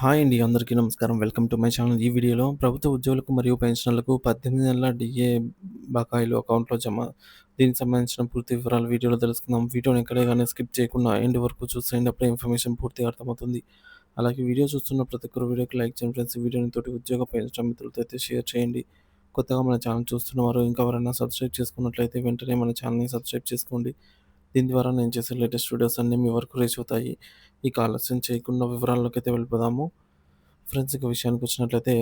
Hi అండి. అందరికీ నమస్కారం. Welcome to my channel. ఈ వీడియోలో ప్రభుత్వ ఉద్యోగులకు మరియు పెన్షనర్లకు 18 నెలల డీఏ బకాయిలు అకౌంట్‌లో జమ. దీనికి సంబంధించిన పూర్తి వివరాలు వీడియోలో తెలుసుకుందాం. వీడియోని ఎక్కడే గాని స్కిప్ చేయకుండా ఎండ్ వరకు చూసేయండి. అప్పుడే ఇన్ఫర్మేషన్ పూర్తిగా అర్థమవుతుంది. అలాగే వీడియో చూస్తున్న ప్రతి ఒక్కరు వీడియోకి లైక్ చేయండి ఫ్రెండ్స్. ఈ వీడియోని తోటి ఉద్యోగ పెన్షన్ మిత్రులతో అయితే షేర్ చేయండి. కొత్తగా మన ఛానల్ చూస్తున్నవారు ఇంకా ఎవరైనా సబ్స్క్రైబ్ చేసుకున్నట్లయితే వెంటనే మన ఛానల్‌ని సబ్స్క్రైబ్ చేసుకోండి. దీని ద్వారా నేను చేసే లేటెస్ట్ వీడియోస్ అన్నీ మీ వరకు రీచ్ అవుతాయి. ఇక ఆలస్యం చేయకుండా వివరాల్లోకైతే వెళ్ళిపోదాము. ఫ్రెండ్స్ ఇక విషయానికొచ్చినట్లయితే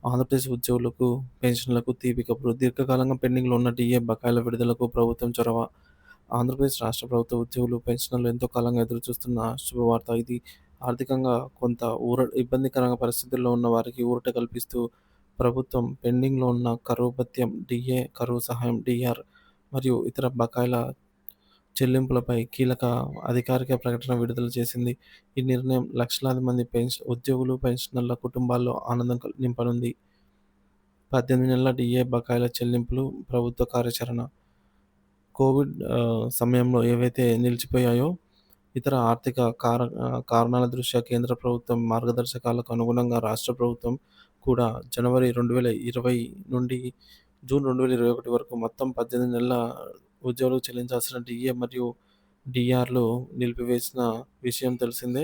ఆంధ్రప్రదేశ్ ఉద్యోగులకు, పెన్షన్‌లకు తీపి కబురు. దీర్ఘకాలంగా పెండింగ్‌లో ఉన్న డీఏ బకాయిల విడుదలకు ప్రభుత్వం చొరవ. ఆంధ్రప్రదేశ్ రాష్ట్ర ప్రభుత్వ ఉద్యోగులు, పెన్షనర్లు ఎంతో కాలంగా ఎదురుచూస్తున్న శుభవార్త ఇది. ఆర్థికంగా కొంత ఇబ్బందికర పరిస్థితుల్లో ఉన్న వారికి ఊరట కల్పిస్తూ ప్రభుత్వం పెండింగ్‌లో ఉన్న కరువు భత్యం, డీఏ, కరువు సహాయం, డీఆర్ మరియు ఇతర బకాయిల చెల్లింపులపై కీలక అధికారిక ప్రకటన విడుదల చేసింది. ఈ నిర్ణయం లక్షలాది మంది ఉద్యోగులు, పెన్షనర్ల కుటుంబాల్లో ఆనందం నింపనుంది. 18 నెలల డీఏ బకాయిల చెల్లింపులు ప్రభుత్వ కార్యాచరణ. కోవిడ్ సమయంలో ఏవైతే నిలిచిపోయాయో, ఇతర ఆర్థిక కారణాల దృష్ట్యా కేంద్ర ప్రభుత్వం మార్గదర్శకాలకు అనుగుణంగా రాష్ట్ర ప్రభుత్వం కూడా జనవరి 2020 నుండి జూన్ 2021 వరకు మొత్తం 18 నెలల ఉద్యోగులకు చెల్లించాల్సిన డీఏ మరియు డీఆర్‌లు నిలిపివేసిన విషయం తెలిసిందే.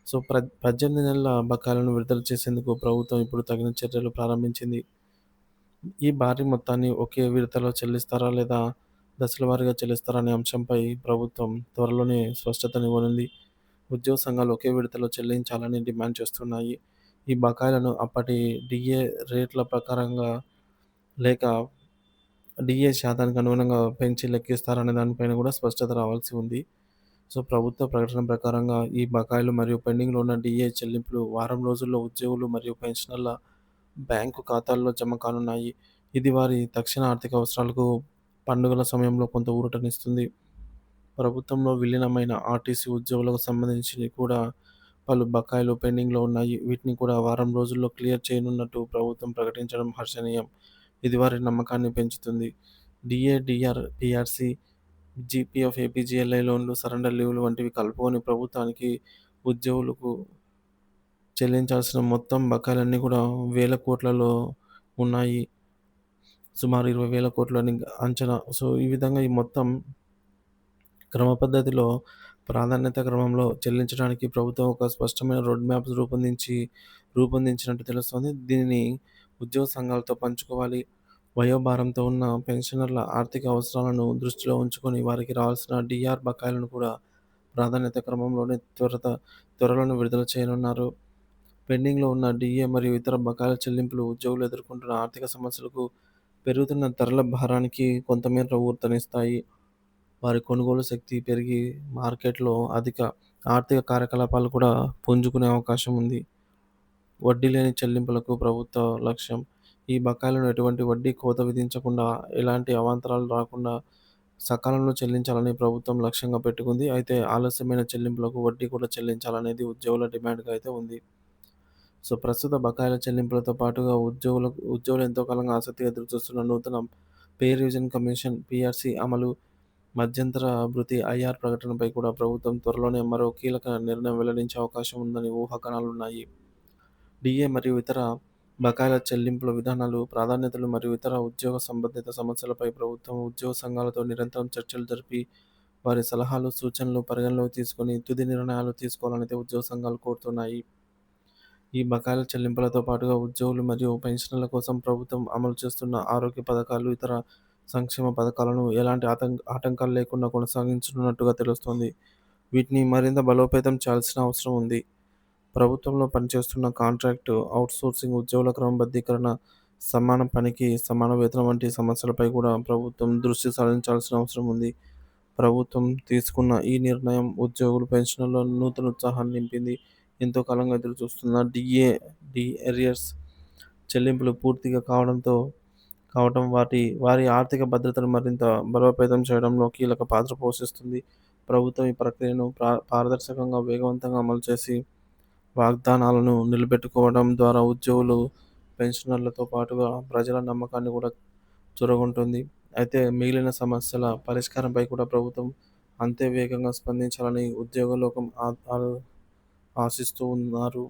సో, 18 నెలల బకాయిలను విడుదల చేసేందుకు ప్రభుత్వం ఇప్పుడు తగిన చర్యలు ప్రారంభించింది. ఈ భారీ మొత్తాన్ని ఒకే విడతలో చెల్లిస్తారా లేదా దశల వారీగా చెల్లిస్తారా అనే అంశంపై ప్రభుత్వం త్వరలోనే స్పష్టతనివ్వనుంది. ఉద్యోగ సంఘాలు ఒకే విడతలో చెల్లించాలని డిమాండ్ చేస్తున్నాయి. ఈ బకాయిలను అప్పటి డీఏ రేట్ల ప్రకారంగా లేక డీఏ శాతానికి అనుగుణంగా పెంచి లెక్కిస్తారనే దానిపైన కూడా స్పష్టత రావాల్సి ఉంది. సో, ప్రభుత్వ ప్రకటన ప్రకారంగా ఈ బకాయిలు మరియు పెండింగ్‌లో ఉన్న డీఏ చెల్లింపులు వారం రోజుల్లో ఉద్యోగులు మరియు పెన్షనర్ల బ్యాంకు ఖాతాల్లో జమ కానున్నాయి. ఇది వారి తక్షణ ఆర్థిక అవసరాలకు పండుగల సమయంలో కొంత ఊరటనిస్తుంది. ప్రభుత్వంలో విలీనమైన ఆర్టీసీ ఉద్యోగులకు సంబంధించి కూడా పలు బకాయిలు పెండింగ్‌లో ఉన్నాయి. వీటిని కూడా వారం రోజుల్లో క్లియర్ చేయనున్నట్టు ప్రభుత్వం ప్రకటించడం హర్షణీయం. ఇది వారి నమ్మకాన్ని పెంచుతుంది. DA, DR, PRC, GPF, APGLI లోన్లు, సరెండర్ లీవ్‌లు వంటివి కలుపుకొని ప్రభుత్వానికి ఉద్యోగులకు చెల్లించాల్సిన మొత్తం బకాయిలన్నీ కూడా వేల కోట్లలో ఉన్నాయి. సుమారు 20,000 కోట్లని అంచనా. సో, ఈ విధంగా ఈ మొత్తం క్రమ పద్ధతిలో ప్రాధాన్యత క్రమంలో చెల్లించడానికి ప్రభుత్వం ఒక స్పష్టమైన రోడ్ మ్యాప్ రూపొందించినట్టు తెలుస్తోంది. దీనిని ఉద్యోగ సంఘాలతో పంచుకోవాలి. వయోభారంతో ఉన్న పెన్షనర్ల ఆర్థిక అవసరాలను దృష్టిలో ఉంచుకొని వారికి రావాల్సిన డీఆర్ బకాయిలను కూడా ప్రాధాన్యత క్రమంలోనే త్వరలోనే విడుదల చేయనున్నారు. పెండింగ్‌లో ఉన్న డీఏ మరియు ఇతర బకాయిల చెల్లింపులు ఉద్యోగులు ఎదుర్కొంటున్న ఆర్థిక సమస్యలకు, పెరుగుతున్న ధరల భారానికి కొంతమేర ఊరటనిస్తాయి. వారి కొనుగోలు శక్తి పెరిగి మార్కెట్‌లో అధిక ఆర్థిక కార్యకలాపాలు కూడా పుంజుకునే అవకాశం ఉంది. వడ్డీ లేని చెల్లింపులకు ప్రభుత్వ లక్ష్యం. ఈ బకాయిలను ఎటువంటి వడ్డీ కోత విధించకుండా, ఎలాంటి అవాంతరాలు రాకుండా సకాలంలో చెల్లించాలని ప్రభుత్వం లక్ష్యంగా పెట్టుకుంది. అయితే ఆలస్యమైన చెల్లింపులకు వడ్డీ కూడా చెల్లించాలనేది ఉద్యోగుల డిమాండ్‌గా అయితే ఉంది. సో, ప్రస్తుత బకాయిల చెల్లింపులతో పాటుగా ఉద్యోగులు ఎంతో కాలంగా ఆసక్తిగా ఎదురుచూస్తున్న నూతన పే రివిజన్ కమిషన్ (పీఆర్సీ) అమలు, మధ్యంతర భృతి (ఐఆర్) ప్రకటనపై కూడా ప్రభుత్వం త్వరలోనే మరో కీలక నిర్ణయం వెల్లడించే అవకాశం ఉందని ఊహాగానాలున్నాయి. డీఏ మరియు ఇతర బకాయిల చెల్లింపుల విధానాలు, ప్రాధాన్యతలు మరియు ఇతర ఉద్యోగ సంబంధిత సమస్యలపై ప్రభుత్వం ఉద్యోగ సంఘాలతో నిరంతరం చర్చలు జరిపి, వారి సలహాలు, సూచనలు పరిగణలోకి తీసుకొని తుది నిర్ణయాలు తీసుకోవాలనైతే ఉద్యోగ సంఘాలు కోరుతున్నాయి. ఈ బకాయిల చెల్లింపులతో పాటుగా ఉద్యోగులు మరియు పెన్షనర్ల కోసం ప్రభుత్వం అమలు చేస్తున్న ఆరోగ్య పథకాలు, ఇతర సంక్షేమ పథకాలను ఎలాంటి ఆటంకాలు లేకుండా కొనసాగించనున్నట్టుగా తెలుస్తోంది. వీటిని మరింత బలోపేతం చేయాల్సిన అవసరం ఉంది. ప్రభుత్వంలో పనిచేస్తున్న కాంట్రాక్టు, ఔట్‌సోర్సింగ్ ఉద్యోగుల క్రమబద్ధీకరణ, సమాన పనికి సమాన వేతనం వంటి సమస్యలపై కూడా ప్రభుత్వం దృష్టి సారించాల్సిన అవసరం ఉంది. ప్రభుత్వం తీసుకున్న ఈ నిర్ణయం ఉద్యోగులు, పెన్షనర్లలో నూతన ఉత్సాహాన్ని నింపింది. ఎంతో కాలంగా ఎదురుచూస్తున్న డీఏ, అరియర్స్ చెల్లింపులు పూర్తిగా కావడం వారి ఆర్థిక భద్రతను మరింత బలోపేతం చేయడంలో కీలక పాత్ర పోషిస్తుంది. ప్రభుత్వం ఈ ప్రక్రియను పారదర్శకంగా, వేగవంతంగా అమలు చేసి వాగ్దానాలను నిలబెట్టుకోవడం ద్వారా ఉద్యోగులు, పెన్షనర్లతో పాటుగా ప్రజల నమ్మకాన్ని కూడా చూరగొంటుంది. అయితే మిగిలిన సమస్యల పరిష్కారంపై కూడా ప్రభుత్వం అంతే వేగంగా స్పందించాలని ఉద్యోగ లోకం ఆశిస్తూ ఉన్నారు.